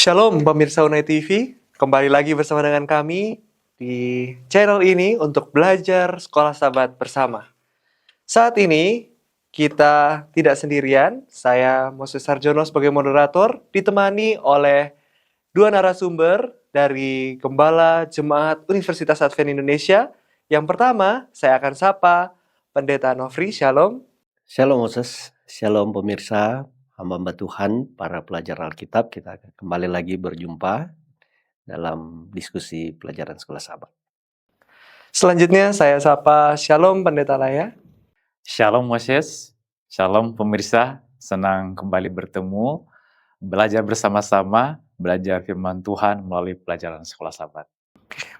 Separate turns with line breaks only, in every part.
Shalom pemirsa Unai TV, kembali lagi bersama dengan kami di channel ini untuk belajar Sekolah Sabat bersama. Saat ini kita tidak sendirian, saya Moses Sarjono sebagai moderator ditemani oleh dua narasumber dari Gembala Jemaat Universitas Advent Indonesia. Yang pertama, saya akan sapa Pendeta Nofri, Shalom.
Shalom Moses, Shalom pemirsa, hamba Tuhan, para pelajar Alkitab. Kita akan kembali lagi berjumpa dalam diskusi pelajaran Sekolah Sabat.
Selanjutnya saya sapa Shalom Pendeta Laya.
Shalom Moses, Shalom pemirsa, senang kembali bertemu, belajar bersama-sama, belajar firman Tuhan melalui pelajaran Sekolah Sabat.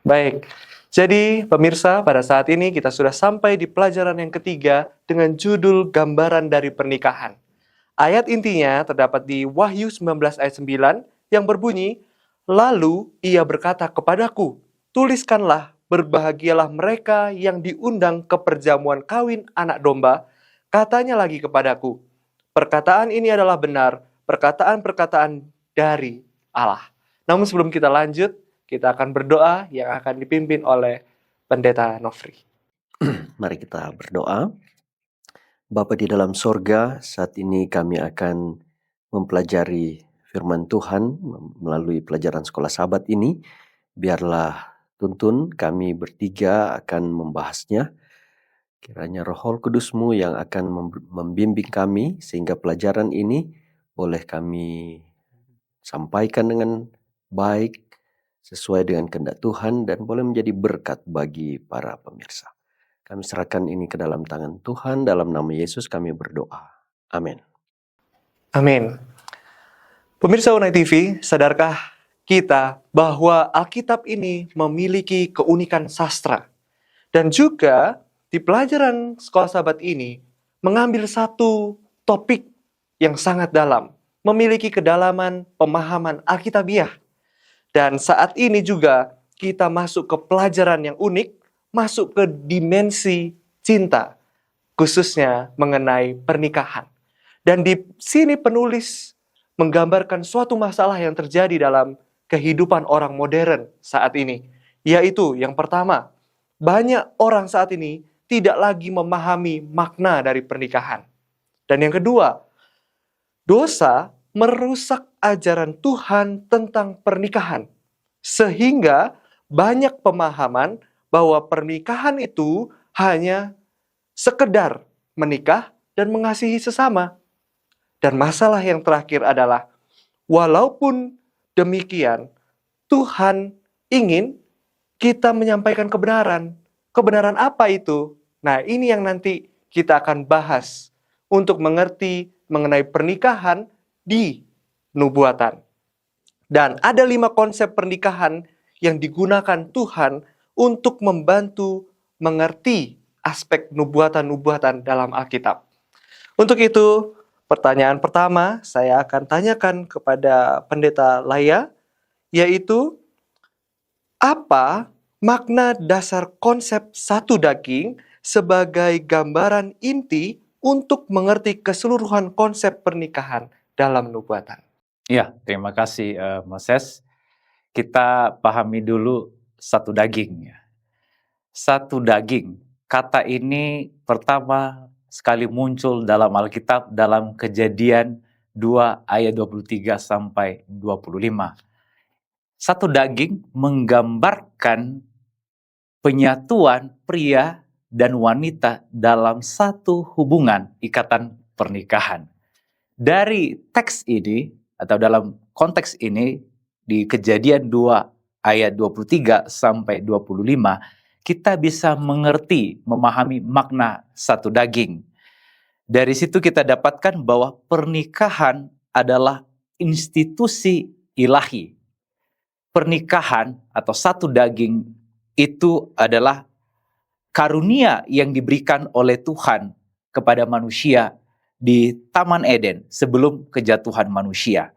Baik, jadi pemirsa pada saat ini kita sudah sampai di pelajaran yang ketiga dengan judul Gambaran dari Pernikahan. Ayat intinya terdapat di Wahyu 19 ayat 9 yang berbunyi, "Lalu ia berkata kepadaku, tuliskanlah, berbahagialah mereka yang diundang ke perjamuan kawin anak domba. Katanya lagi kepadaku, perkataan ini adalah benar, perkataan-perkataan dari Allah." Namun sebelum kita lanjut, kita akan berdoa yang akan dipimpin oleh Pendeta Nofri.
Mari kita berdoa. Bapa di dalam sorga, saat ini kami akan mempelajari firman Tuhan melalui pelajaran Sekolah Sabat ini. Biarlah tuntun kami bertiga akan membahasnya. Kiranya Roh Kudus-Mu yang akan membimbing kami sehingga pelajaran ini boleh kami sampaikan dengan baik, sesuai dengan kehendak Tuhan dan boleh menjadi berkat bagi para pemirsa. Kami serahkan ini ke dalam tangan Tuhan, dalam nama Yesus kami berdoa. Amin.
Amin. Pemirsa Unai TV, sadarkah kita bahwa Alkitab ini memiliki keunikan sastra? Dan juga di pelajaran Sekolah Sabat ini mengambil satu topik yang sangat dalam, memiliki kedalaman pemahaman Alkitabiah. Dan saat ini juga kita masuk ke pelajaran yang unik, masuk ke dimensi cinta, khususnya mengenai pernikahan. Dan di sini penulis menggambarkan suatu masalah yang terjadi dalam kehidupan orang modern saat ini. Yaitu yang pertama, banyak orang saat ini tidak lagi memahami makna dari pernikahan. Dan yang kedua, dosa merusak ajaran Tuhan tentang pernikahan. Sehingga banyak pemahaman bahwa pernikahan itu hanya sekedar menikah dan mengasihi sesama. Dan masalah yang terakhir adalah, walaupun demikian, Tuhan ingin kita menyampaikan kebenaran. Kebenaran apa itu? Nah, ini yang nanti kita akan bahas untuk mengerti mengenai pernikahan di nubuatan. Dan ada 5 konsep pernikahan yang digunakan Tuhan untuk membantu mengerti aspek nubuatan-nubuatan dalam Alkitab. Untuk itu, pertanyaan pertama saya akan tanyakan kepada Pendeta Laya, yaitu apa makna dasar konsep satu daging sebagai gambaran inti untuk mengerti keseluruhan konsep pernikahan dalam nubuatan?
Ya, terima kasih Moses. Kita pahami dulu satu daging. Satu daging, kata ini pertama sekali muncul dalam Alkitab dalam Kejadian 2 ayat 23 sampai 25. Satu daging menggambarkan penyatuan pria dan wanita dalam satu hubungan ikatan pernikahan. Dari teks ini atau dalam konteks ini di Kejadian 2 ayat 23 sampai 25 kita bisa mengerti, memahami makna satu daging. Dari situ kita dapatkan bahwa pernikahan adalah institusi ilahi. Pernikahan atau satu daging itu adalah karunia yang diberikan oleh Tuhan kepada manusia di Taman Eden sebelum kejatuhan manusia.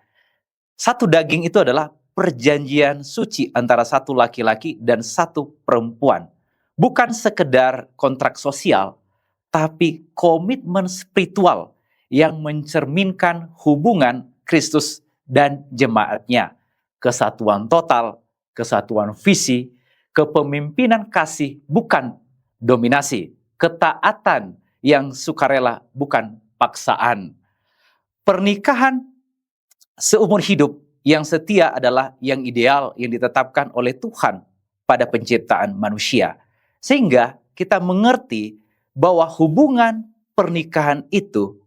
Satu daging itu adalah perjanjian suci antara satu laki-laki dan satu perempuan. Bukan sekedar kontrak sosial, tapi komitmen spiritual yang mencerminkan hubungan Kristus dan jemaatnya. kesatuan total, kesatuan visi, kepemimpinan kasih bukan dominasi, ketaatan yang sukarela bukan paksaan. Pernikahan seumur hidup yang setia adalah yang ideal yang ditetapkan oleh Tuhan pada penciptaan manusia. Sehingga kita mengerti bahwa hubungan pernikahan itu,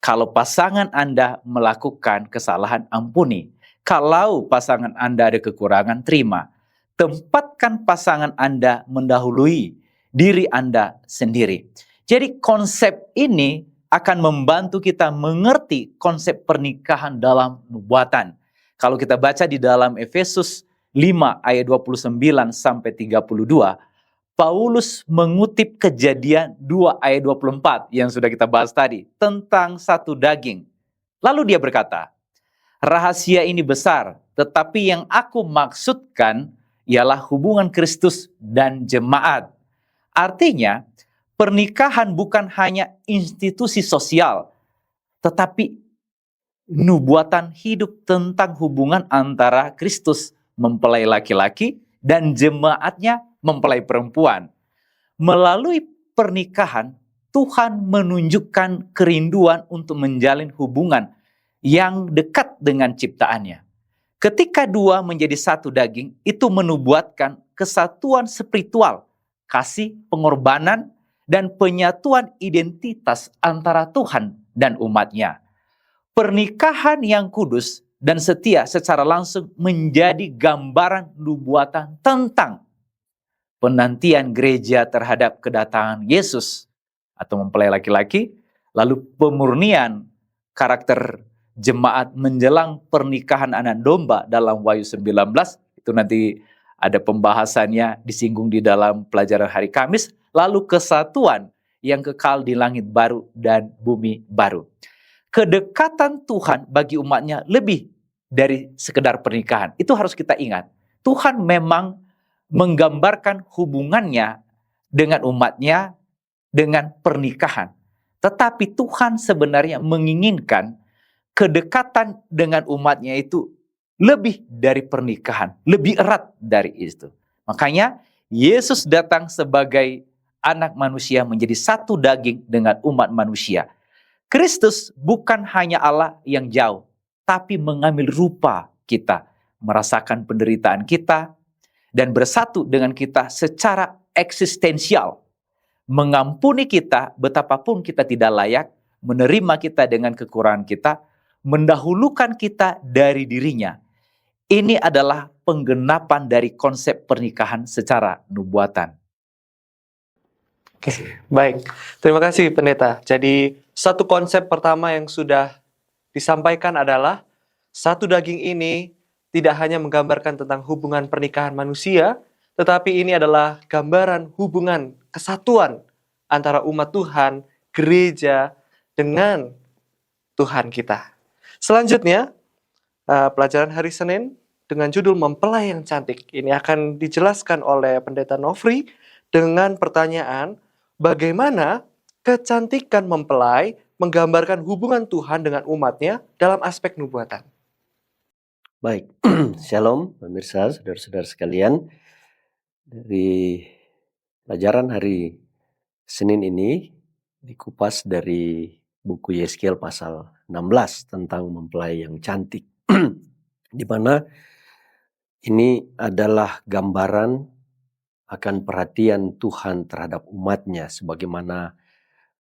kalau pasangan Anda melakukan kesalahan, ampuni. Kalau pasangan Anda ada kekurangan, terima. Tempatkan pasangan Anda mendahului diri Anda sendiri. Jadi konsep ini akan membantu kita mengerti konsep pernikahan dalam nubuatan. Kalau kita baca di dalam Efesus 5 ayat 29 sampai 32, Paulus mengutip Kejadian 2 ayat 24 yang sudah kita bahas tadi tentang satu daging. Lalu dia berkata, rahasia ini besar, tetapi yang aku maksudkan ialah hubungan Kristus dan jemaat. Artinya, pernikahan bukan hanya institusi sosial, tetapi nubuatan hidup tentang hubungan antara Kristus mempelai laki-laki dan jemaatnya mempelai perempuan. Melalui pernikahan, Tuhan menunjukkan kerinduan untuk menjalin hubungan yang dekat dengan ciptaannya. Ketika dua menjadi satu daging, itu menubuatkan kesatuan spiritual, kasih, pengorbanan, dan penyatuan identitas antara Tuhan dan umatnya. Pernikahan yang kudus dan setia secara langsung menjadi gambaran nubuatan tentang penantian gereja terhadap kedatangan Yesus atau mempelai laki-laki, lalu pemurnian karakter jemaat menjelang pernikahan anak domba dalam Wahyu 19, itu nanti ada pembahasannya disinggung di dalam pelajaran hari Kamis, lalu kesatuan yang kekal di langit baru dan bumi baru. Kedekatan Tuhan bagi umatnya lebih dari sekedar pernikahan. Itu harus kita ingat. Tuhan memang menggambarkan hubungannya dengan umatnya dengan pernikahan. Tetapi Tuhan sebenarnya menginginkan kedekatan dengan umatnya itu lebih dari pernikahan, lebih erat dari itu. Makanya Yesus datang sebagai anak manusia menjadi satu daging dengan umat manusia. Kristus bukan hanya Allah yang jauh, tapi mengambil rupa kita, merasakan penderitaan kita, dan bersatu dengan kita secara eksistensial. Mengampuni kita betapapun kita tidak layak, menerima kita dengan kekurangan kita, mendahulukan kita dari dirinya. Ini adalah penggenapan dari konsep pernikahan secara nubuatan.
Oke, baik. Terima kasih Pendeta. Jadi satu konsep pertama yang sudah disampaikan adalah satu daging ini tidak hanya menggambarkan tentang hubungan pernikahan manusia, tetapi ini adalah gambaran hubungan kesatuan antara umat Tuhan, gereja, dengan Tuhan kita. Selanjutnya, pelajaran hari Senin dengan judul Mempelai yang Cantik. Ini akan dijelaskan oleh Pendeta Nofri dengan pertanyaan, bagaimana kecantikan mempelai menggambarkan hubungan Tuhan dengan umatnya dalam aspek nubuatan.
Baik, Shalom pemirsa, saudara-saudara sekalian. Dari pelajaran hari Senin ini dikupas dari buku Yeskiel pasal 16 tentang mempelai yang cantik. Di mana ini adalah gambaran akan perhatian Tuhan terhadap umatnya, sebagaimana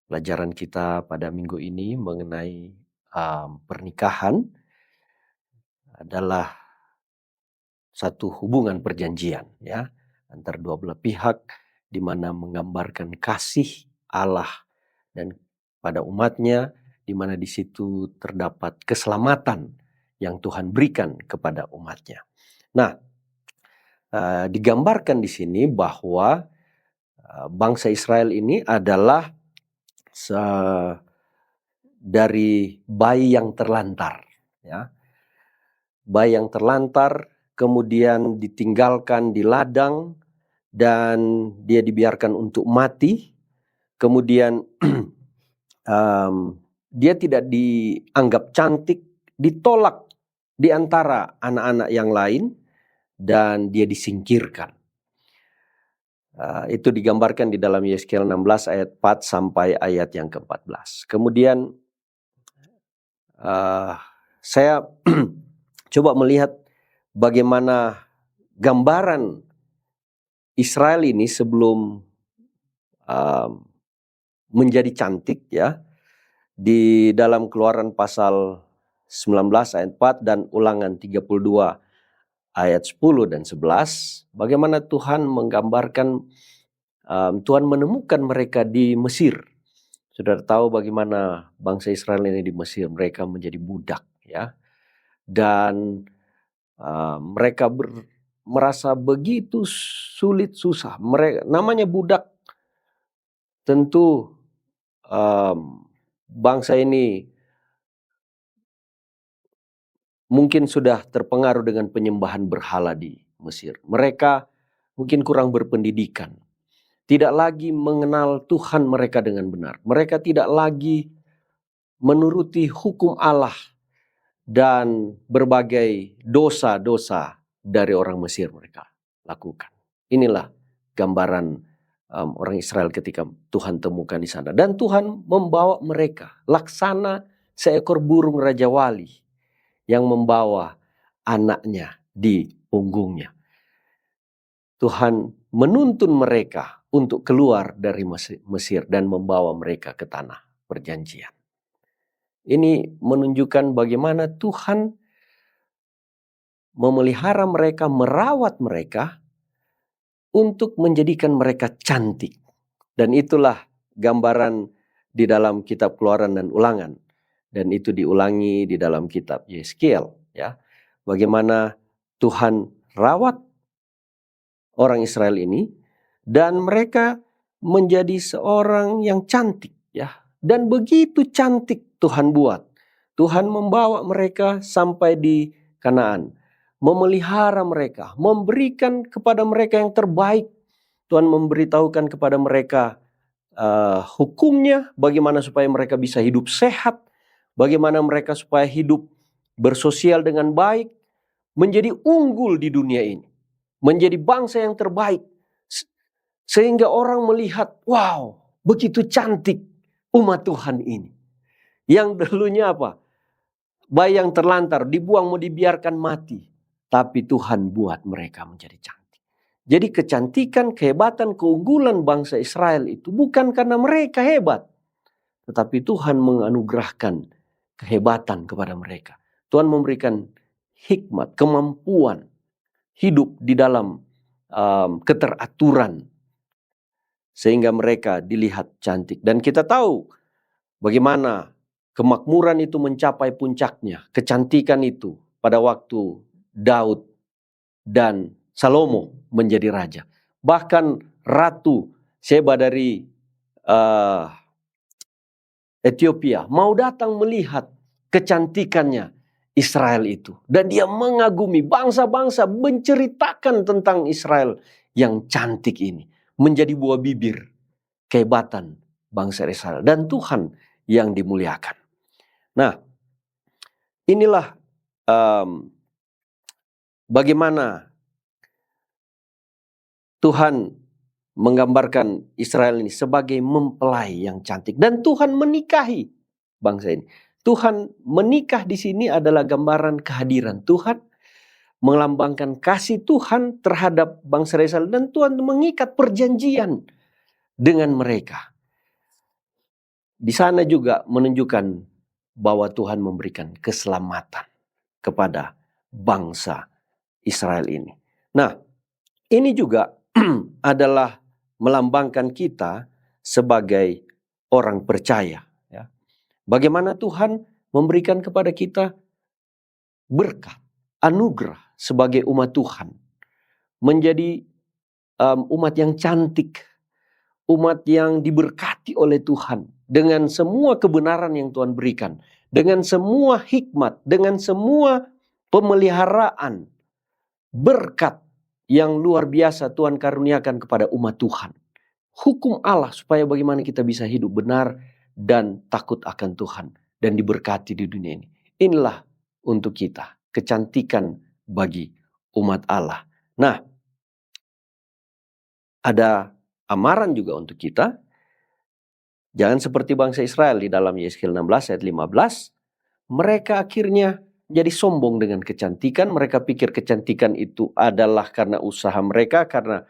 pelajaran kita pada minggu ini mengenai pernikahan adalah satu hubungan perjanjian, ya, antar dua belah pihak, di mana menggambarkan kasih Allah dan pada umatnya, di mana di situ terdapat keselamatan yang Tuhan berikan kepada umatnya. Nah, digambarkan di sini bahwa bangsa Israel ini adalah dari bayi yang terlantar, ya, bayi yang terlantar, kemudian ditinggalkan di ladang dan dia dibiarkan untuk mati. Kemudian dia tidak dianggap cantik, ditolak di antara anak-anak yang lain dan dia disingkirkan. Itu digambarkan di dalam Yeskiel 16 ayat 4 sampai ayat yang ke-14. Kemudian saya coba melihat bagaimana gambaran Israel ini sebelum menjadi cantik, ya, di dalam Keluaran pasal 19 ayat 4 dan Ulangan 32 ayat 10 dan 11, bagaimana Tuhan menggambarkan, Tuhan menemukan mereka di Mesir. Saudara tahu bagaimana bangsa Israel ini di Mesir, mereka menjadi budak, ya. Dan mereka merasa begitu sulit, susah. Namanya budak, tentu bangsa ini mungkin sudah terpengaruh dengan penyembahan berhala di Mesir. Mereka mungkin kurang berpendidikan, tidak lagi mengenal Tuhan mereka dengan benar. Mereka tidak lagi menuruti hukum Allah dan berbagai dosa-dosa dari orang Mesir mereka lakukan. Inilah gambaran orang Israel ketika Tuhan temukan di sana. Dan Tuhan membawa mereka laksana seekor burung Raja Wali yang membawa anaknya di punggungnya. Tuhan menuntun mereka untuk keluar dari Mesir dan membawa mereka ke tanah perjanjian. Ini menunjukkan bagaimana Tuhan memelihara mereka, merawat mereka untuk menjadikan mereka cantik. Dan itulah gambaran di dalam kitab Keluaran dan Ulangan. Dan itu diulangi di dalam kitab Yeskiel, ya. Bagaimana Tuhan rawat orang Israel ini dan mereka menjadi seorang yang cantik, ya. Dan begitu cantik Tuhan buat. Tuhan membawa mereka sampai di Kanaan, memelihara mereka, memberikan kepada mereka yang terbaik. Tuhan memberitahukan kepada mereka hukumnya, bagaimana supaya mereka bisa hidup sehat, bagaimana mereka supaya hidup bersosial dengan baik, menjadi unggul di dunia ini, menjadi bangsa yang terbaik. Sehingga orang melihat, wow, begitu cantik umat Tuhan ini. Yang dulunya apa? Bayi yang terlantar, dibuang mau dibiarkan mati. Tapi Tuhan buat mereka menjadi cantik. Jadi kecantikan, kehebatan, keunggulan bangsa Israel itu bukan karena mereka hebat. Tetapi Tuhan menganugerahkan kehebatan kepada mereka. Tuhan memberikan hikmat, kemampuan hidup di dalam keteraturan. Sehingga mereka dilihat cantik. Dan kita tahu bagaimana kemakmuran itu mencapai puncaknya. Kecantikan itu pada waktu Daud dan Salomo menjadi raja. Bahkan Ratu Sheba dari Ethiopia mau datang melihat kecantikannya Israel itu. Dan dia mengagumi, bangsa-bangsa menceritakan tentang Israel yang cantik ini. Menjadi buah bibir kehebatan bangsa Israel. Dan Tuhan yang dimuliakan. Nah, inilah bagaimana Tuhan menggambarkan Israel ini sebagai mempelai yang cantik. Dan Tuhan menikahi bangsa ini. Tuhan menikah di sini adalah gambaran kehadiran Tuhan, melambangkan kasih Tuhan terhadap bangsa Israel. Dan Tuhan mengikat perjanjian dengan mereka. Di sana juga menunjukkan bahwa Tuhan memberikan keselamatan kepada bangsa Israel ini. Nah, ini juga adalah melambangkan kita sebagai orang percaya. Ya. Bagaimana Tuhan memberikan kepada kita berkat, anugerah sebagai umat Tuhan. Menjadi umat yang cantik, umat yang diberkati oleh Tuhan. Dengan semua kebenaran yang Tuhan berikan. Dengan semua hikmat, dengan semua pemeliharaan, berkat yang luar biasa Tuhan karuniakan kepada umat Tuhan. Hukum Allah supaya bagaimana kita bisa hidup benar dan takut akan Tuhan dan diberkati di dunia ini. Inilah untuk kita. kecantikan bagi umat Allah. Nah, ada amaran juga untuk kita. Jangan seperti bangsa Israel di dalam Yesaya 16 ayat 15. Mereka akhirnya jadi sombong dengan kecantikan. Mereka pikir kecantikan itu adalah karena usaha mereka, karena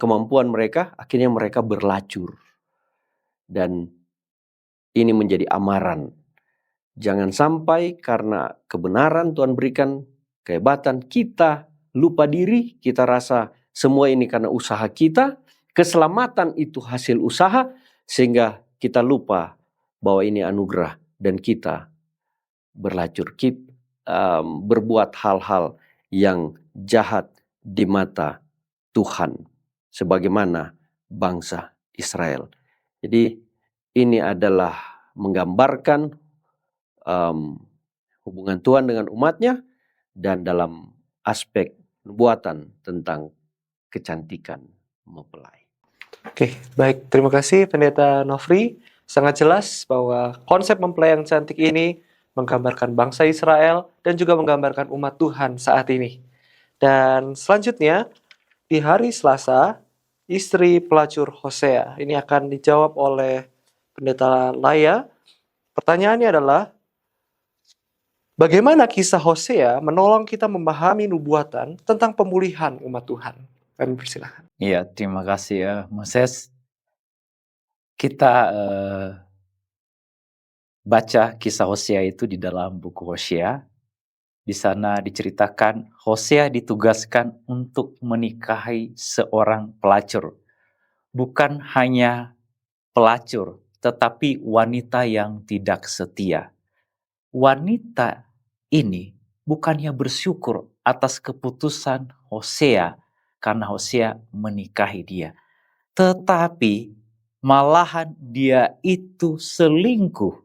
kemampuan mereka. Akhirnya mereka berlacur. Dan ini menjadi amaran. Jangan sampai karena kebenaran Tuhan berikan kehebatan, kita lupa diri, kita rasa semua ini karena usaha kita, keselamatan itu hasil usaha, sehingga kita lupa bahwa ini anugerah dan kita berlacur, berbuat hal-hal yang jahat di mata Tuhan, sebagaimana bangsa Israel. Jadi ini adalah menggambarkan hubungan Tuhan dengan umatnya, dan dalam aspek nubuatan tentang kecantikan mempelai.
Oke, baik. Terima kasih Pendeta Nofri. Sangat jelas bahwa konsep mempelai yang cantik ini menggambarkan bangsa Israel dan juga menggambarkan umat Tuhan saat ini. Dan selanjutnya, di hari Selasa, istri pelacur Hosea. Ini akan dijawab oleh Pendeta Laya. Pertanyaannya adalah, bagaimana kisah Hosea menolong kita memahami nubuatan tentang pemulihan umat Tuhan? Kami persilahkan.
Iya, terima kasih ya, Moses. Kita baca kisah Hosea itu di dalam buku Hosea. Di sana diceritakan Hosea ditugaskan untuk menikahi seorang pelacur. Bukan hanya pelacur, tetapi wanita yang tidak setia. Wanita ini bukannya bersyukur atas keputusan Hosea karena Hosea menikahi dia, tetapi malahan dia itu selingkuh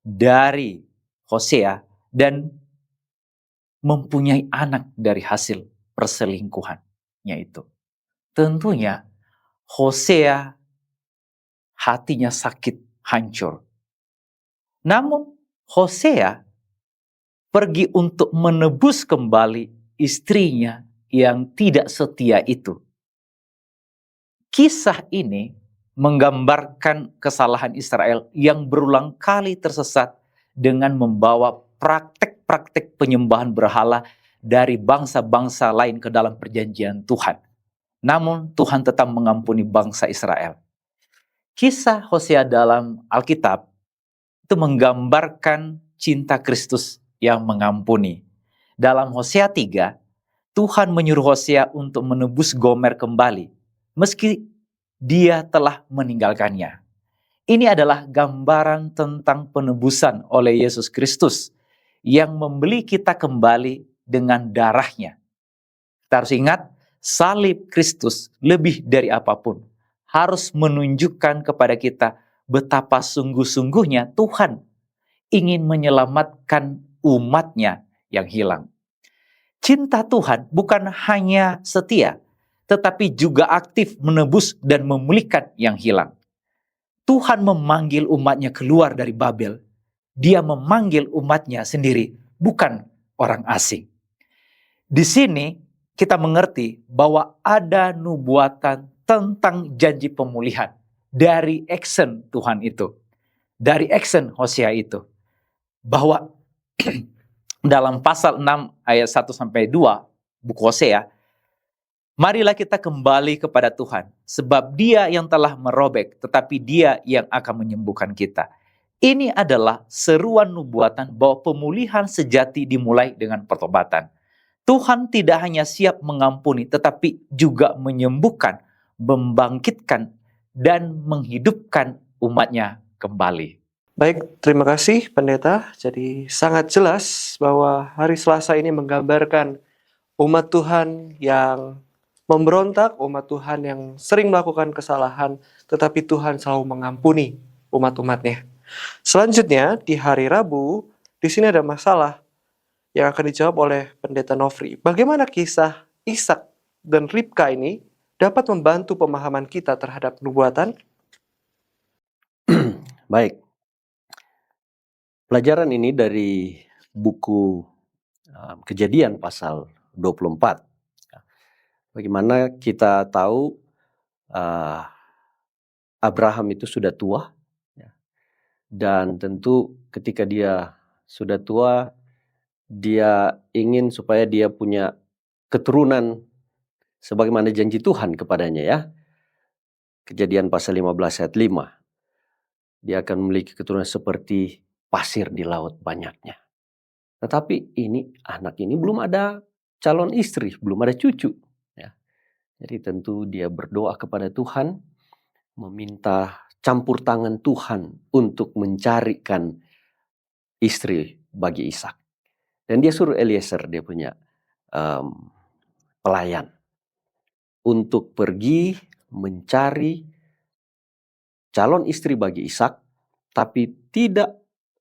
dari Hosea dan mempunyai anak dari hasil perselingkuhannya itu. Tentunya Hosea hatinya sakit, hancur. Namun Hosea pergi untuk menebus kembali istrinya yang tidak setia itu. Kisah ini menggambarkan kesalahan Israel yang berulang kali tersesat dengan membawa praktek-praktek penyembahan berhala dari bangsa-bangsa lain ke dalam perjanjian Tuhan. Namun Tuhan tetap mengampuni bangsa Israel. Kisah Hosea dalam Alkitab itu menggambarkan cinta Kristus yang mengampuni. Dalam Hosea 3, Tuhan menyuruh Hosea untuk menebus Gomer kembali, meski dia telah meninggalkannya. Ini adalah gambaran tentang penebusan oleh Yesus Kristus yang membeli kita kembali dengan darahnya. Kita harus ingat, salib Kristus lebih dari apapun harus menunjukkan kepada kita betapa sungguh-sungguhnya Tuhan ingin menyelamatkan umatnya yang hilang. Cinta Tuhan bukan hanya setia, tetapi juga aktif menebus dan memulihkan yang hilang. Tuhan memanggil umatnya keluar dari Babel. Dia memanggil umatnya sendiri, bukan orang asing. Di sini kita mengerti bahwa ada nubuatan tentang janji pemulihan dari action Tuhan itu. Dari action Hosea itu. Bahwa dalam pasal 6 ayat 1-2 buku Hosea, marilah kita kembali kepada Tuhan, sebab Dia yang telah merobek, tetapi Dia yang akan menyembuhkan kita. Ini adalah seruan nubuatan bahwa pemulihan sejati dimulai dengan pertobatan. Tuhan tidak hanya siap mengampuni, tetapi juga menyembuhkan, membangkitkan, dan menghidupkan umatnya kembali.
Baik, terima kasih Pendeta. Jadi sangat jelas bahwa hari Selasa ini menggambarkan umat Tuhan yang memberontak, umat Tuhan yang sering melakukan kesalahan, tetapi Tuhan selalu mengampuni umat-umatnya. Selanjutnya, di hari Rabu, di sini ada masalah yang akan dijawab oleh Pendeta Nofri. Bagaimana kisah Ishak dan Ribka ini dapat membantu pemahaman kita terhadap nubuatan?
Baik. Pelajaran ini dari buku Kejadian pasal 24. Bagaimana kita tahu Abraham itu sudah tua, ya. Dan tentu ketika dia sudah tua, dia ingin supaya dia punya keturunan sebagaimana janji Tuhan kepadanya, ya. Kejadian pasal 15 ayat 5. Dia akan memiliki keturunan seperti pasir di laut banyaknya. Tetapi anak ini belum ada calon istri, belum ada cucu, ya. Jadi tentu dia berdoa kepada Tuhan, meminta campur tangan Tuhan untuk mencarikan istri bagi Ishak. Dan dia suruh Eliezer, dia punya pelayan, untuk pergi mencari calon istri bagi Ishak, tapi tidak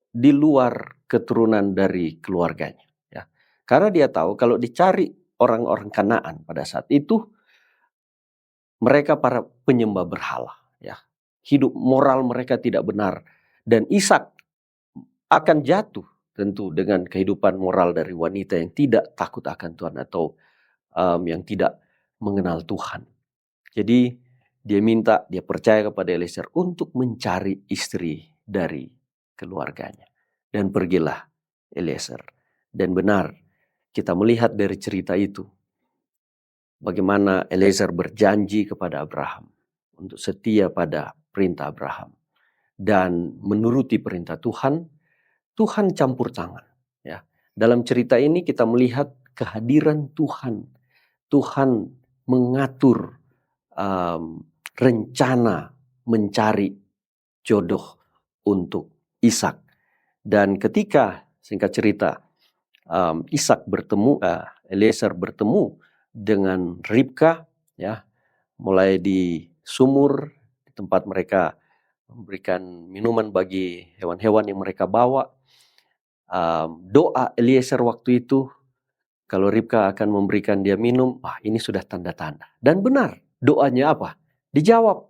di luar keturunan dari keluarganya. Ya. Karena dia tahu kalau dicari orang-orang Kanaan pada saat itu, mereka para penyembah berhala. Ya. Hidup moral mereka tidak benar. Dan Ishak akan jatuh tentu dengan kehidupan moral dari wanita yang tidak takut akan Tuhan atau yang tidak mengenal Tuhan. Jadi dia percaya kepada Eliezer untuk mencari istri dari keluarganya. Dan pergilah Eliezer. Dan benar, kita melihat dari cerita itu, bagaimana Eliezer berjanji kepada Abraham untuk setia pada perintah Abraham. Dan menuruti perintah Tuhan, Tuhan campur tangan. Ya. Dalam cerita ini kita melihat kehadiran Tuhan. Tuhan mengatur rencana mencari jodoh untuk Ishak. Dan ketika, singkat cerita, Eliezer bertemu dengan Ribka, ya, mulai di sumur, di tempat mereka memberikan minuman bagi hewan-hewan yang mereka bawa. Doa Eliezer waktu itu, kalau Ribka akan memberikan dia minum, ini sudah tanda-tanda. Dan benar, doanya apa? Dijawab.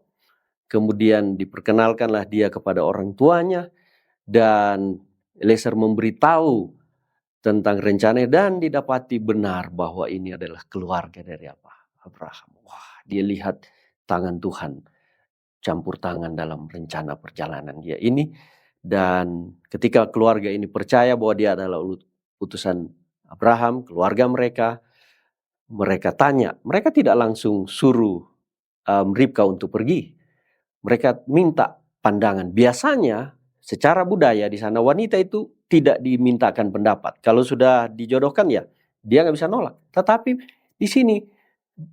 Kemudian diperkenalkanlah dia kepada orang tuanya, dan Eliezer memberitahu tentang rencananya, dan didapati benar bahwa ini adalah keluarga dari Abraham. Wah, dia lihat tangan Tuhan campur tangan dalam rencana perjalanan dia ini. Dan ketika keluarga ini percaya bahwa dia adalah utusan Abraham, keluarga mereka tanya. Mereka tidak langsung suruh Ribka untuk pergi. Mereka minta pandangan. Biasanya secara budaya di sana wanita itu tidak dimintakan pendapat. Kalau sudah dijodohkan, ya dia nggak bisa nolak. Tetapi di sini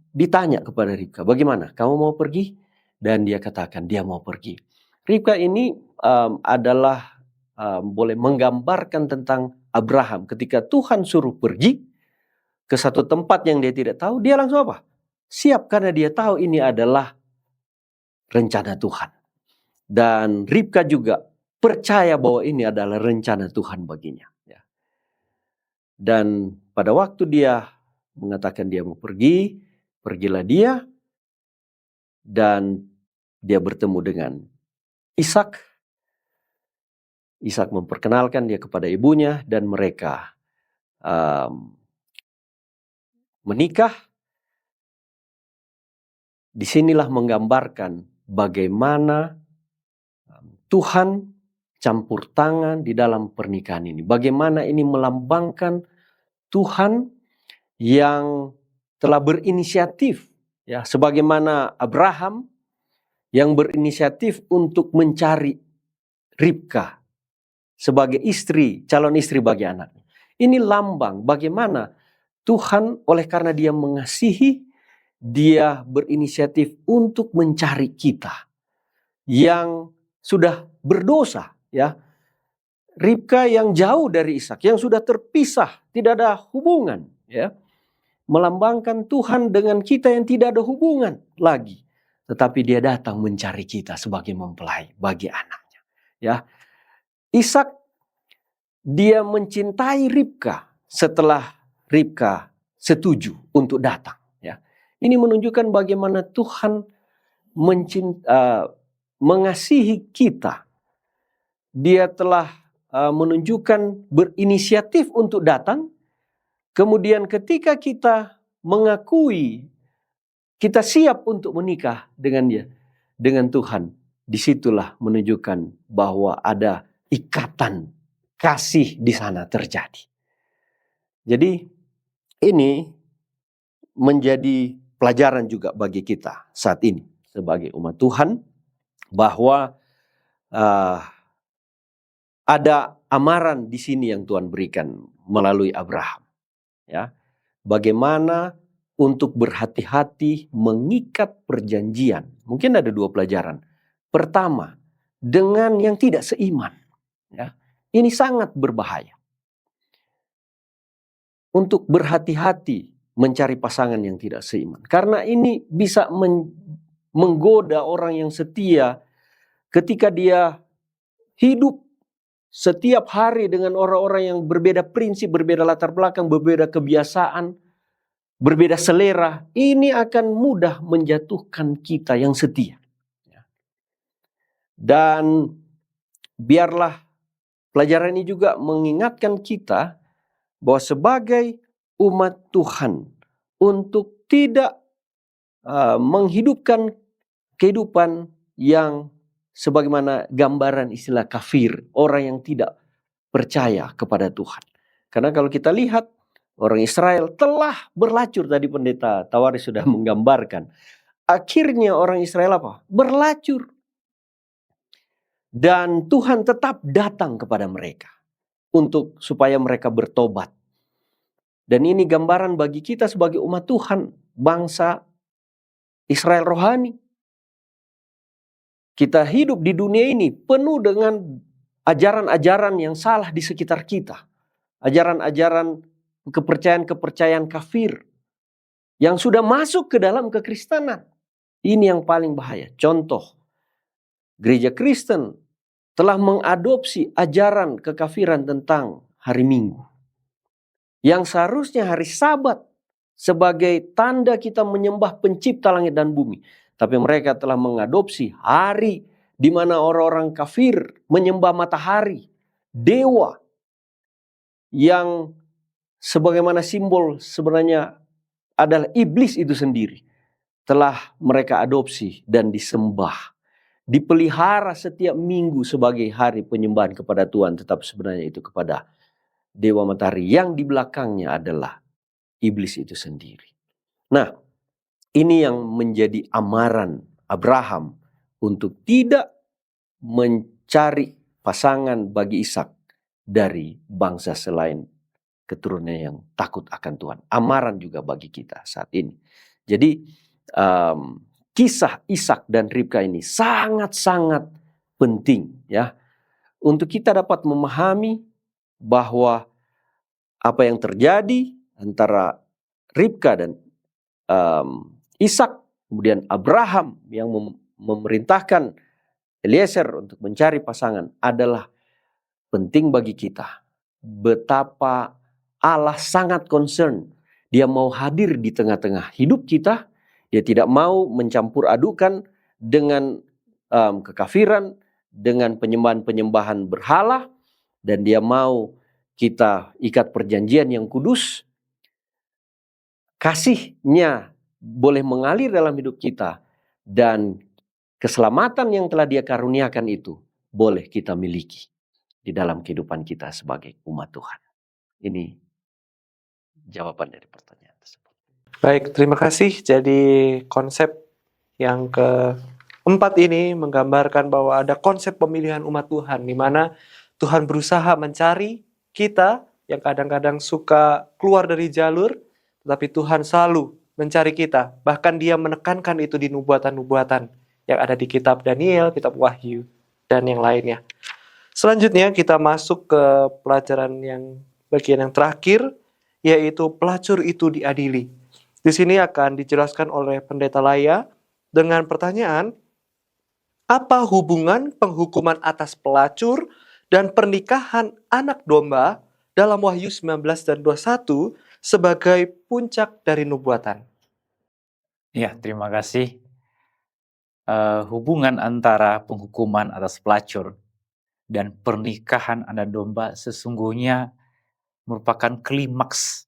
ditanya kepada Ribka, bagaimana? Kamu mau pergi? Dan dia katakan dia mau pergi. Ribka ini adalah boleh menggambarkan tentang Abraham. Ketika Tuhan suruh pergi ke satu tempat yang dia tidak tahu, dia langsung apa? Siap, karena dia tahu ini adalah rencana Tuhan. Dan Ribka juga percaya bahwa ini adalah rencana Tuhan baginya. Ya. Dan pada waktu dia mengatakan dia mau pergi, pergilah dia. Dan dia bertemu dengan Ishak. Ishak memperkenalkan dia kepada ibunya, dan mereka menikah. Disinilah menggambarkan bagaimana Tuhan campur tangan di dalam pernikahan ini. Bagaimana ini melambangkan Tuhan yang telah berinisiatif, ya, sebagaimana Abraham yang berinisiatif untuk mencari Ribka sebagai calon istri bagi anaknya. Ini lambang bagaimana Tuhan, oleh karena dia mengasihi, dia berinisiatif untuk mencari kita yang sudah berdosa, ya. Ribka yang jauh dari Ishak, yang sudah terpisah, tidak ada hubungan, ya. Melambangkan Tuhan dengan kita yang tidak ada hubungan lagi. Tetapi dia datang mencari kita sebagai mempelai bagi anaknya, ya. Ishak, dia mencintai Ribka setelah Ribka setuju untuk datang, ya. Ini menunjukkan bagaimana Tuhan mengasihi kita. Dia telah menunjukkan berinisiatif untuk datang, Kemudian ketika kita mengakui kita siap untuk menikah dengan dia, dengan Tuhan, disitulah menunjukkan bahwa ada ikatan kasih di sana terjadi. Jadi ini menjadi pelajaran juga bagi kita saat ini sebagai umat Tuhan, bahwa ada amaran di sini yang Tuhan berikan melalui Abraham. Ya, bagaimana untuk berhati-hati mengikat perjanjian. Mungkin ada 2 pelajaran. Pertama, dengan yang tidak seiman. Ya, ini sangat berbahaya. Untuk berhati-hati mencari pasangan yang tidak seiman. Karena ini bisa menggoda orang yang setia ketika dia hidup setiap hari dengan orang-orang yang berbeda prinsip, berbeda latar belakang, berbeda kebiasaan, berbeda selera. Ini akan mudah menjatuhkan kita yang setia. Dan biarlah pelajaran ini juga mengingatkan kita bahwa sebagai umat Tuhan untuk tidak menghidupkan kehidupan yang sebagaimana gambaran istilah kafir, orang yang tidak percaya kepada Tuhan. Karena kalau kita lihat orang Israel telah berlacur, tadi pendeta Tawari sudah menggambarkan. Akhirnya orang Israel apa? Berlacur. Dan Tuhan tetap datang kepada mereka untuk supaya mereka bertobat. Dan ini gambaran bagi kita sebagai umat Tuhan, bangsa Israel rohani. Kita hidup di dunia ini penuh dengan ajaran-ajaran yang salah di sekitar kita. Ajaran-ajaran kepercayaan-kepercayaan kafir yang sudah masuk ke dalam kekristenan. Ini yang paling bahaya. Contoh, gereja Kristen telah mengadopsi ajaran kekafiran tentang hari Minggu. Yang seharusnya hari Sabat sebagai tanda kita menyembah pencipta langit dan bumi. Tapi mereka telah mengadopsi hari di mana orang-orang kafir menyembah matahari, dewa, yang sebagaimana simbol sebenarnya adalah iblis itu sendiri. Telah mereka adopsi dan disembah. Dipelihara setiap minggu sebagai hari penyembahan kepada Tuhan. Tetapi sebenarnya itu kepada dewa matahari yang di belakangnya adalah iblis itu sendiri. Nah, ini yang menjadi amaran Abraham untuk tidak mencari pasangan bagi Ishak dari bangsa selain keturunan yang takut akan Tuhan. Amaran juga bagi kita saat ini. Jadi kisah Ishak dan Ribka ini sangat-sangat penting ya, untuk kita dapat memahami bahwa apa yang terjadi antara Ribka dan Ishak, kemudian Abraham yang memerintahkan Eliezer untuk mencari pasangan adalah penting bagi kita. Betapa Allah sangat concern. Dia mau hadir di tengah-tengah hidup kita. Dia tidak mau mencampur adukan dengan kekafiran, dengan penyembahan-penyembahan berhala. Dan dia mau kita ikat perjanjian yang kudus. Kasihnya boleh mengalir dalam hidup kita. Dan keselamatan yang telah dia karuniakan itu boleh kita miliki di dalam kehidupan kita sebagai umat Tuhan. Ini jawaban dari pertanyaan tersebut.
Baik, terima kasih. Jadi konsep yang keempat ini menggambarkan bahwa ada konsep pemilihan umat Tuhan, di mana Tuhan berusaha mencari kita yang kadang-kadang suka keluar dari jalur, tetapi Tuhan selalu mencari kita. Bahkan dia menekankan itu di nubuatan-nubuatan yang ada di kitab Daniel, kitab Wahyu, dan yang lainnya. Selanjutnya kita masuk ke pelajaran yang bagian yang terakhir, yaitu pelacur itu diadili. Di sini akan dijelaskan oleh Pendeta Laya dengan pertanyaan, apa hubungan penghukuman atas pelacur dan pernikahan anak domba dalam Wahyu 19 dan 21 sebagai puncak dari nubuatan?
Ya, terima kasih. Hubungan antara penghukuman atas pelacur dan pernikahan anak domba sesungguhnya merupakan klimaks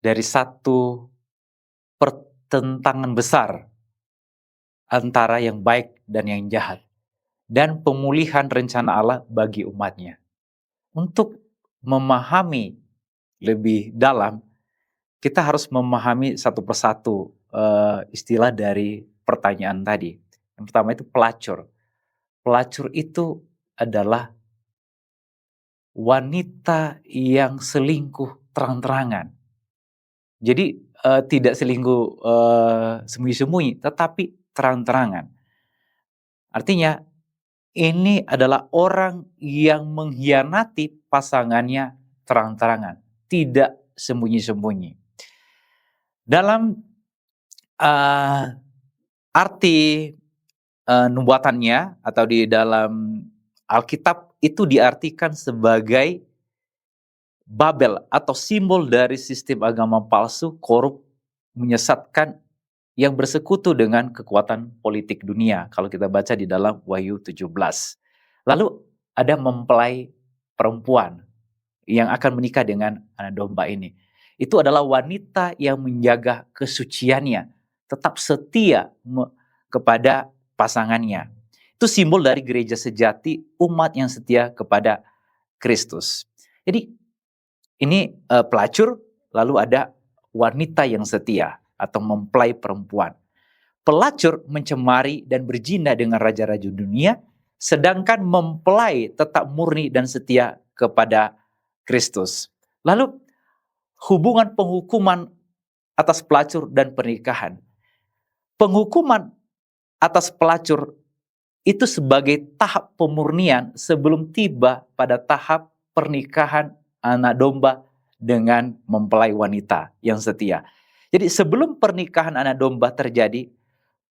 dari satu pertentangan besar antara yang baik dan yang jahat, dan pemulihan rencana Allah bagi umatnya. Untuk memahami lebih dalam, kita harus memahami satu persatu istilah dari pertanyaan tadi. Yang pertama itu pelacur. Pelacur itu adalah wanita yang selingkuh terang-terangan. Jadi tidak selingkuh sembunyi-sembunyi, tetapi terang-terangan. Artinya ini adalah orang yang mengkhianati pasangannya terang-terangan, tidak sembunyi-sembunyi. Dalam arti nubuatannya atau di dalam Alkitab itu diartikan sebagai Babel atau simbol dari sistem agama palsu, korup, menyesatkan yang bersekutu dengan kekuatan politik dunia. Kalau kita baca di dalam Wahyu 17. Lalu ada mempelai perempuan yang akan menikah dengan anak domba ini. Itu adalah wanita yang menjaga kesuciannya, tetap setia kepada pasangannya. Itu simbol dari gereja sejati, umat yang setia kepada Kristus. Jadi ini pelacur, lalu ada wanita yang setia atau mempelai perempuan. Pelacur mencemari dan berzina dengan raja-raja dunia, sedangkan mempelai tetap murni dan setia kepada Kristus. Lalu hubungan penghukuman atas pelacur dan pernikahan. Penghukuman atas pelacur itu sebagai tahap pemurnian sebelum tiba pada tahap pernikahan anak domba dengan mempelai wanita yang setia. Jadi sebelum pernikahan anak domba terjadi,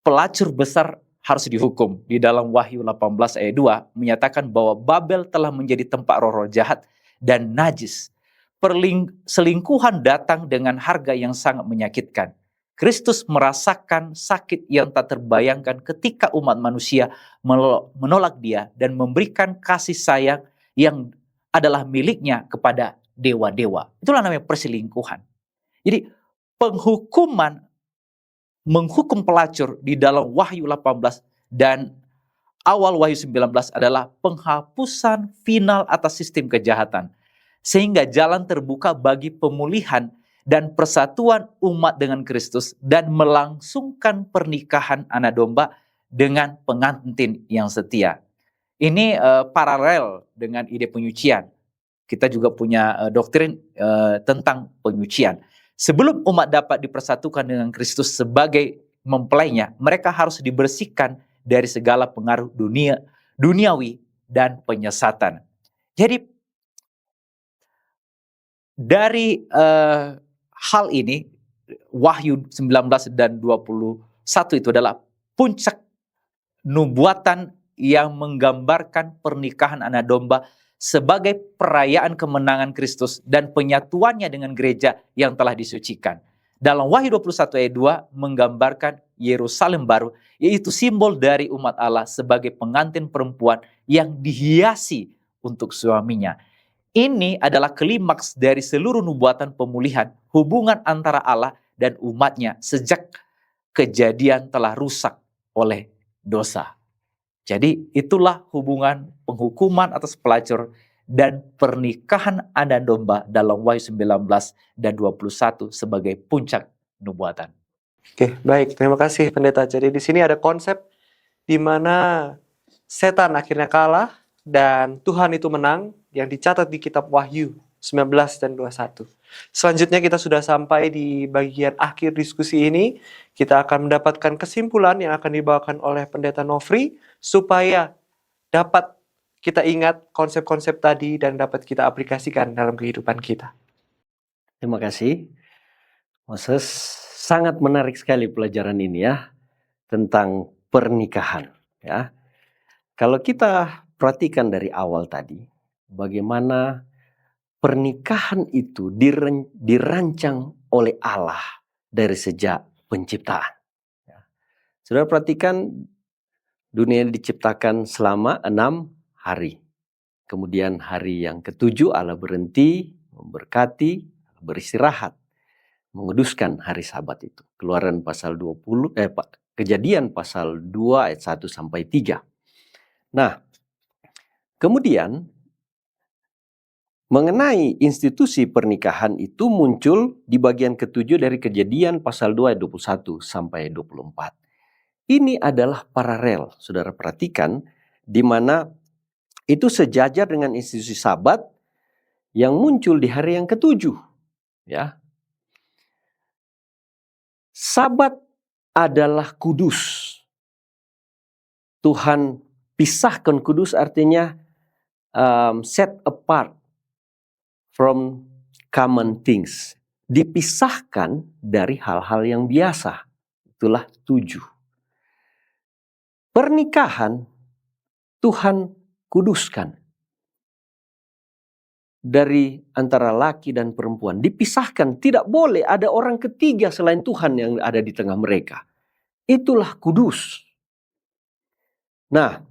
pelacur besar harus dihukum. Di dalam Wahyu 18 ayat 2 menyatakan bahwa Babel telah menjadi tempat roh-roh jahat dan najis. Selingkuhan datang dengan harga yang sangat menyakitkan. Kristus merasakan sakit yang tak terbayangkan ketika umat manusia menolak dia dan memberikan kasih sayang yang adalah miliknya kepada dewa-dewa. Itulah namanya perselingkuhan. Jadi menghukum pelacur di dalam Wahyu 18 dan awal Wahyu 19 adalah penghapusan final atas sistem kejahatan. Sehingga jalan terbuka bagi pemulihan dan persatuan umat dengan Kristus dan melangsungkan pernikahan anak domba dengan pengantin yang setia. Ini paralel dengan ide penyucian. Kita juga punya doktrin tentang penyucian. Sebelum umat dapat dipersatukan dengan Kristus sebagai mempelainya, mereka harus dibersihkan dari segala pengaruh duniawi dan penyesatan. Jadi dari hal ini, Wahyu 19 dan 21 itu adalah puncak nubuatan yang menggambarkan pernikahan anak domba sebagai perayaan kemenangan Kristus dan penyatuannya dengan gereja yang telah disucikan. Dalam Wahyu 21 ayat 2 menggambarkan Yerusalem baru, yaitu simbol dari umat Allah sebagai pengantin perempuan yang dihiasi untuk suaminya. Ini adalah klimaks dari seluruh nubuatan pemulihan hubungan antara Allah dan umatnya sejak kejadian telah rusak oleh dosa. Jadi itulah hubungan penghukuman atas pelacur dan pernikahan anak domba dalam Wahyu 19 dan 21 sebagai puncak nubuatan.
Oke, baik. Terima kasih Pendeta. Jadi di sini ada konsep di mana setan akhirnya kalah dan Tuhan itu menang yang dicatat di kitab Wahyu 19 dan 21. Selanjutnya kita sudah sampai di bagian akhir diskusi ini. Kita akan mendapatkan kesimpulan yang akan dibawakan oleh Pendeta Nofri supaya dapat kita ingat konsep-konsep tadi dan dapat kita aplikasikan dalam kehidupan kita.
Terima kasih, Moses. Sangat menarik sekali pelajaran ini ya, tentang pernikahan. Ya, kalau kita perhatikan dari awal tadi, bagaimana pernikahan itu dirancang oleh Allah dari sejak penciptaan. Ya. Saudara perhatikan, dunia diciptakan selama 6 hari. Kemudian hari yang ke-7 Allah berhenti, memberkati, beristirahat. menguduskan hari Sabat itu. Keluaran pasal 20 Kejadian pasal 2 ayat 1 sampai 3. Nah, kemudian mengenai institusi pernikahan itu muncul di bagian ke-7 dari Kejadian pasal 2 ayat 21 sampai 24. Ini adalah paralel, saudara perhatikan, di mana itu sejajar dengan institusi Sabat yang muncul di hari yang ke-7. Ya. Sabat adalah kudus. Tuhan pisahkan, kudus artinya set apart from common things. Dipisahkan dari hal-hal yang biasa. Itulah 7. Pernikahan Tuhan kuduskan dari antara laki dan perempuan. Dipisahkan, tidak boleh ada orang ketiga selain Tuhan yang ada di tengah mereka. Itulah kudus. Nah,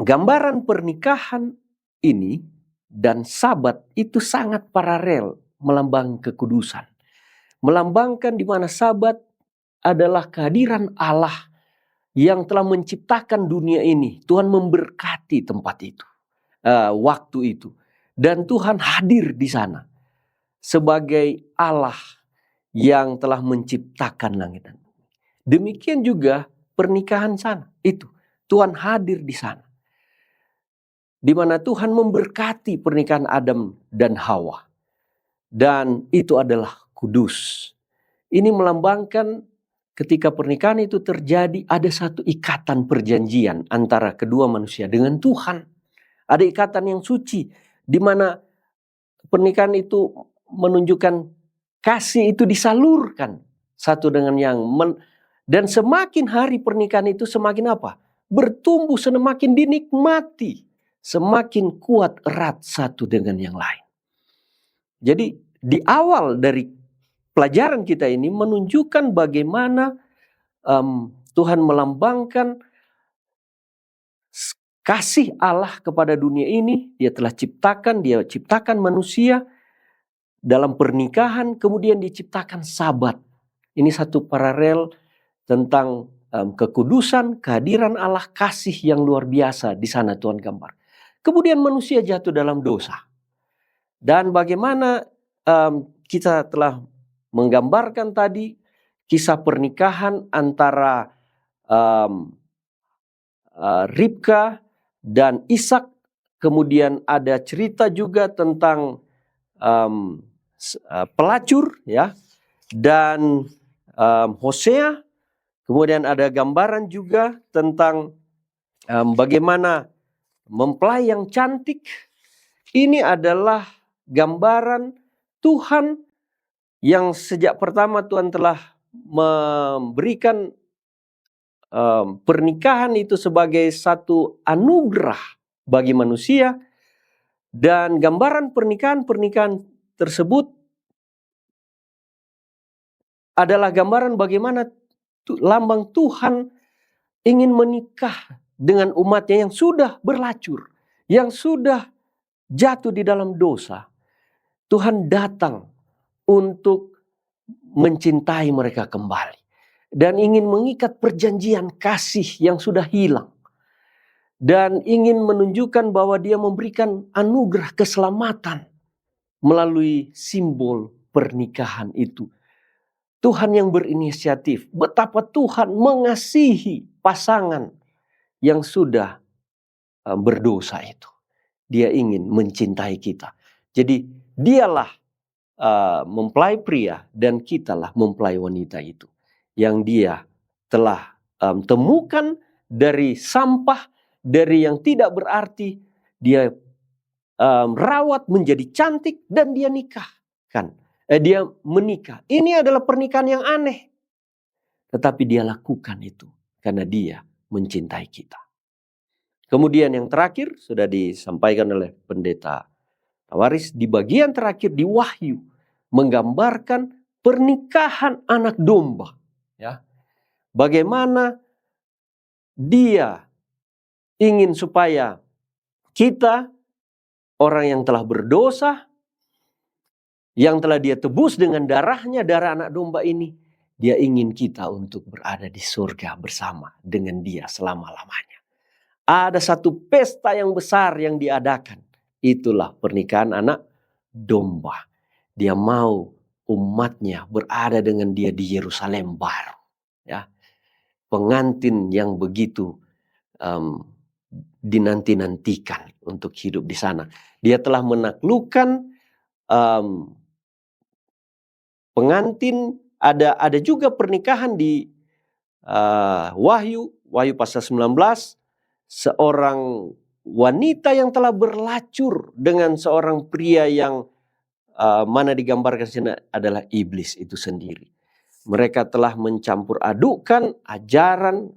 gambaran pernikahan ini dan Sabat itu sangat paralel, melambangkan kekudusan. Melambangkan di mana Sabat adalah kehadiran Allah yang telah menciptakan dunia ini. Tuhan memberkati tempat itu, waktu itu. Dan Tuhan hadir di sana sebagai Allah yang telah menciptakan langit dan bumi. Demikian juga pernikahan sana. Itu Tuhan hadir di sana. Di mana Tuhan memberkati pernikahan Adam dan Hawa. Dan itu adalah kudus. Ini melambangkan ketika pernikahan itu terjadi, ada satu ikatan perjanjian antara kedua manusia dengan Tuhan. Ada ikatan yang suci, di mana pernikahan itu menunjukkan kasih itu disalurkan satu dengan yang dan semakin hari pernikahan itu semakin apa? Bertumbuh, semakin dinikmati, semakin kuat erat satu dengan yang lain. Jadi di awal dari pelajaran kita ini menunjukkan bagaimana Tuhan melambangkan kasih Allah kepada dunia ini. Dia telah ciptakan, dia ciptakan manusia dalam pernikahan, kemudian diciptakan Sabat. Ini satu paralel tentang kekudusan, kehadiran Allah, kasih yang luar biasa di sana Tuhan gambar. Kemudian manusia jatuh dalam dosa. Dan bagaimana kita telah menggambarkan tadi kisah pernikahan antara Ribka dan Ishak. Kemudian ada cerita juga tentang pelacur, ya, dan Hosea. Kemudian ada gambaran juga tentang bagaimana mempelai yang cantik. Ini adalah gambaran Tuhan yang sejak pertama Tuhan telah memberikan pernikahan itu sebagai satu anugerah bagi manusia. Dan gambaran pernikahan tersebut adalah gambaran bagaimana lambang Tuhan ingin menikah dengan umatnya yang sudah berlacur, yang sudah jatuh di dalam dosa. Tuhan datang untuk mencintai mereka kembali dan ingin mengikat perjanjian kasih yang sudah hilang, dan ingin menunjukkan bahwa dia memberikan anugerah keselamatan melalui simbol pernikahan itu. Tuhan yang berinisiatif. Betapa Tuhan mengasihi pasangan yang sudah berdosa itu. Dia ingin mencintai kita. Jadi dialah mempelai pria dan kitalah mempelai wanita itu. Yang dia telah temukan dari sampah, dari yang tidak berarti, dia rawat menjadi cantik dan dia nikahkan. Dia menikah. Ini adalah pernikahan yang aneh. Tetapi dia lakukan itu karena dia mencintai kita. Kemudian yang terakhir sudah disampaikan oleh Pendeta Tawaris di bagian terakhir di Wahyu, menggambarkan pernikahan anak domba. Ya. Bagaimana dia ingin supaya kita, orang yang telah berdosa, yang telah dia tebus dengan darahnya, darah anak domba ini, dia ingin kita untuk berada di surga bersama dengan dia selama-lamanya. Ada satu pesta yang besar yang diadakan. Itulah pernikahan anak domba. Dia mau umatnya berada dengan dia di Yerusalem baru. Ya, pengantin yang begitu dinanti-nantikan untuk hidup di sana. Dia telah menaklukkan pengantin. Ada juga pernikahan di Wahyu pasal 19, seorang wanita yang telah berlacur dengan seorang pria yang mana digambarkan sini adalah iblis itu sendiri. Mereka telah mencampur adukkan ajaran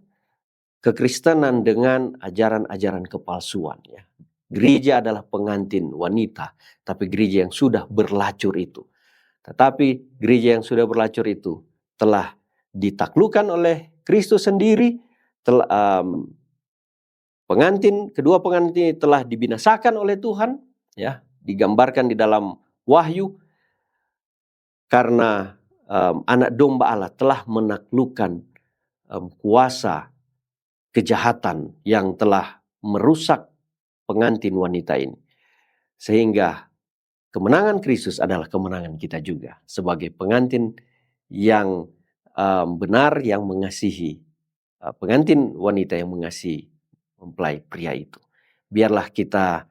kekristenan dengan ajaran-ajaran kepalsuan. Ya. Gereja adalah pengantin wanita, tapi gereja yang sudah berlacur itu. Tetapi gereja yang sudah berlacur itu telah ditaklukkan oleh Kristus sendiri. Kedua pengantin telah dibinasakan oleh Tuhan, ya, digambarkan di dalam Wahyu, karena anak domba Allah telah menaklukkan kuasa kejahatan yang telah merusak pengantin wanita ini. Sehingga kemenangan Kristus adalah kemenangan kita juga sebagai pengantin yang benar, yang mengasihi, pengantin wanita yang mengasihi mempelai pria itu. Biarlah kita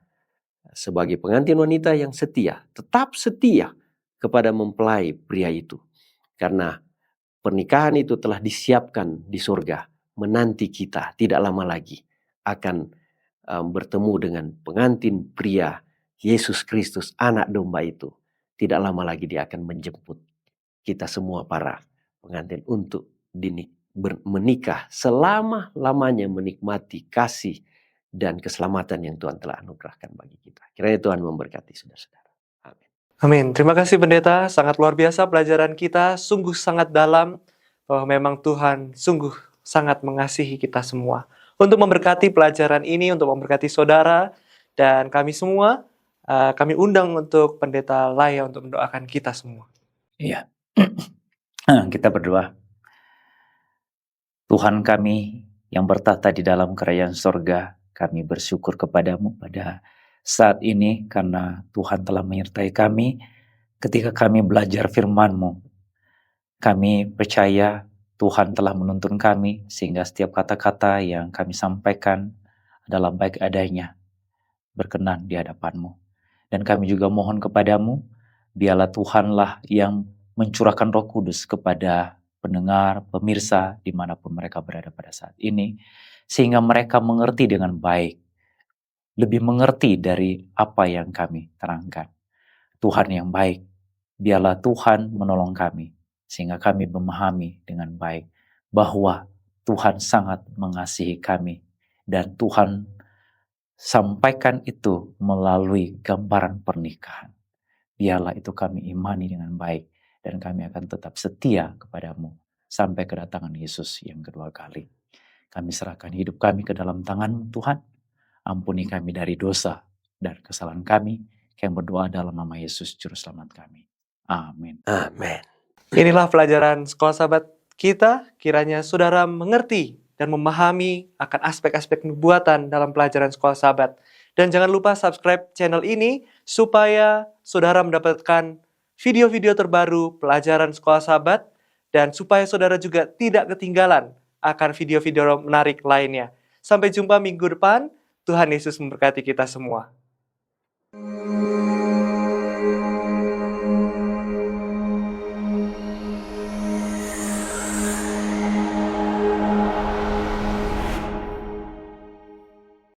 sebagai pengantin wanita yang setia, tetap setia kepada mempelai pria itu. Karena pernikahan itu telah disiapkan di surga, menanti kita tidak lama lagi akan bertemu dengan pengantin pria Yesus Kristus, anak domba itu. Tidak lama lagi dia akan menjemput kita semua para pengantin untuk menikah selama-lamanya, menikmati kasih dan keselamatan yang Tuhan telah anugerahkan bagi kita. Kiranya Tuhan memberkati saudara-saudara. Amin.
Amin. Terima kasih pendeta, sangat luar biasa pelajaran kita, sungguh sangat dalam, bahwa memang Tuhan sungguh sangat mengasihi kita semua. Untuk memberkati pelajaran ini, untuk memberkati saudara dan kami semua, kami undang untuk pendeta Laya untuk mendoakan kita semua.
Iya. Kita berdoa. Tuhan kami yang bertata di dalam kerajaan sorga, kami bersyukur kepadamu pada saat ini karena Tuhan telah menyertai kami ketika kami belajar firman-Mu. Kami percaya Tuhan telah menuntun kami sehingga setiap kata-kata yang kami sampaikan adalah baik adanya, berkenan di hadapan-Mu. Dan kami juga mohon kepadamu, biarlah Tuhanlah yang mencurahkan Roh Kudus kepada pendengar, pemirsa, dimanapun mereka berada pada saat ini, sehingga mereka mengerti dengan baik, lebih mengerti dari apa yang kami terangkan. Tuhan yang baik, biarlah Tuhan menolong kami, sehingga kami memahami dengan baik bahwa Tuhan sangat mengasihi kami, dan Tuhan sampaikan itu melalui gambaran pernikahan. Biarlah itu kami imani dengan baik, dan kami akan tetap setia kepadamu sampai kedatangan Yesus yang kedua kali. Kami serahkan hidup kami ke dalam tangan Tuhan. Ampuni kami dari dosa dan kesalahan kami. Kami berdoa dalam nama Yesus Juru Selamat kami. Amin.
Amin.
Inilah pelajaran Sekolah Sahabat kita. Kiranya saudara mengerti dan memahami akan aspek-aspek nubuatan dalam pelajaran Sekolah Sahabat. Dan jangan lupa subscribe channel ini supaya saudara mendapatkan video-video terbaru pelajaran Sekolah Sahabat, dan supaya saudara juga tidak ketinggalan akan video-video menarik lainnya. Sampai jumpa minggu depan. Tuhan Yesus memberkati kita semua.